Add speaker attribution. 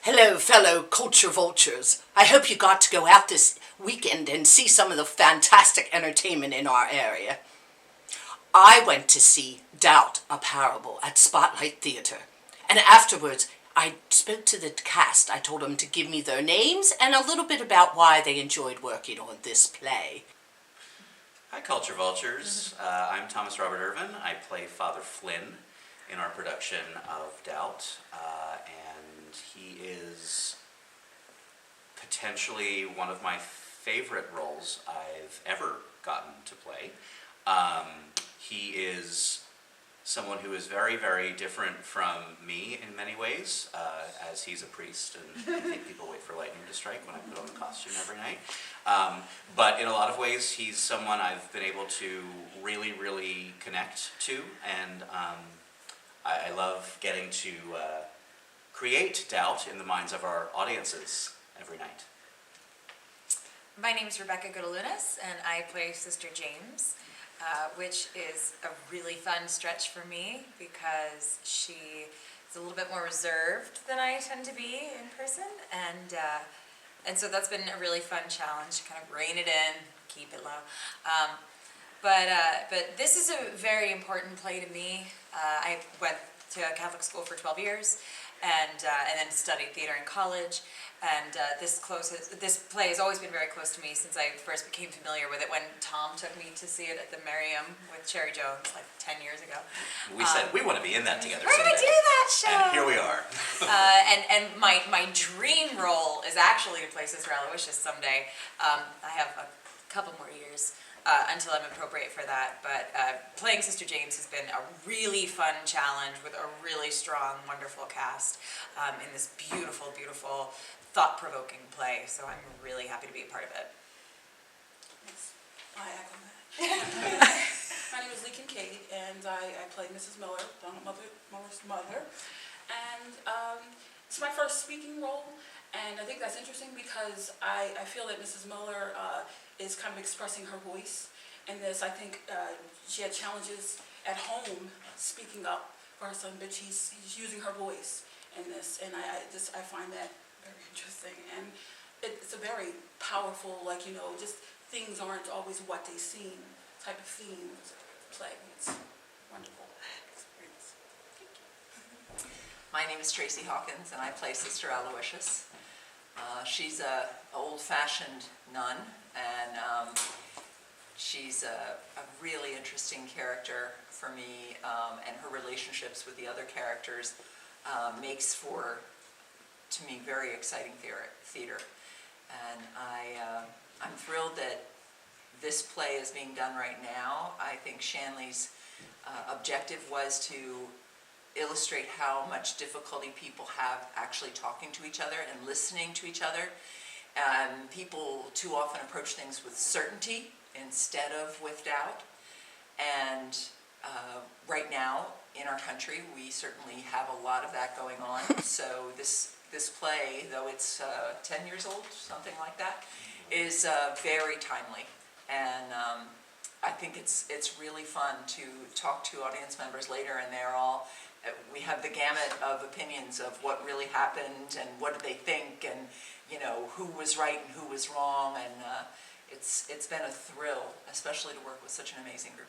Speaker 1: Hello, fellow culture vultures. I hope you got to go out this weekend and see some of the fantastic entertainment in our area. I went to see Doubt, a Parable at Spotlight Theatre. And afterwards, I spoke to the cast. I told them to give me their names and a little bit about why they enjoyed working on this play.
Speaker 2: Hi, Culture Vultures. I'm Thomas Robert Irvin. I play Father Flynn in our production of Doubt, and he is potentially one of my favorite roles I've ever gotten to play. He is someone who is very, very different from me in many ways, as he's a priest, and I think people wait for lightning to strike when I put on the costume every night. But in a lot of ways, he's someone I've been able to really, really connect to, and I love getting to create doubt in the minds of our audiences every night.
Speaker 3: My name is Rebecca Godalunas, and I play Sister James, which is a really fun stretch for me because she is a little bit more reserved than I tend to be in person, and so that's been a really fun challenge, kind of rein it in, keep it low. But this is a very important play to me. I went to Catholic school for 12 years, and then studied theater in college. And this play has always been very close to me since I first became familiar with it when Tom took me to see it at the Merriam with Cherry Jones like 10 years ago.
Speaker 2: We said we want to be in that together
Speaker 3: We're
Speaker 2: someday.
Speaker 3: going to do that show!
Speaker 2: And here we are.
Speaker 3: And my dream role is actually to play Sister Aloysius someday. I have a couple more years until I'm appropriate for that, but playing Sister James has been a really fun challenge with a really strong, wonderful cast in this beautiful, beautiful, thought-provoking play, so I'm really happy to be a part of it.
Speaker 4: Yes, I echo that. My name is Lee Kincaid, and I play Mrs. Miller, Donald Miller's mother, and it's my first speaking role, and I think that's interesting because I feel that Mrs. Miller is kind of expressing her voice in this. I think she had challenges at home speaking up for her son, but she's using her voice in this, and I find that very interesting, and it's a very powerful, just things aren't always what they seem type of theme play. It's a wonderful experience. Thank you.
Speaker 5: My name is Tracy Hawkins, and I play Sister Aloysius. She's a old-fashioned nun, and she's a really interesting character for me, and her relationships with the other characters makes for, to me, very exciting theater. And I'm thrilled that this play is being done right now. I think Shanley's objective was to illustrate how much difficulty people have actually talking to each other and listening to each other. And people too often approach things with certainty instead of with doubt. And right now in our country, we certainly have a lot of that going on. So this play, though it's 10 years old, something like that, is very timely. And I think it's really fun to talk to audience members later, and we have the gamut of opinions of what really happened and what did they think, and who was right and who was wrong, and it's been a thrill, especially to work with such an amazing group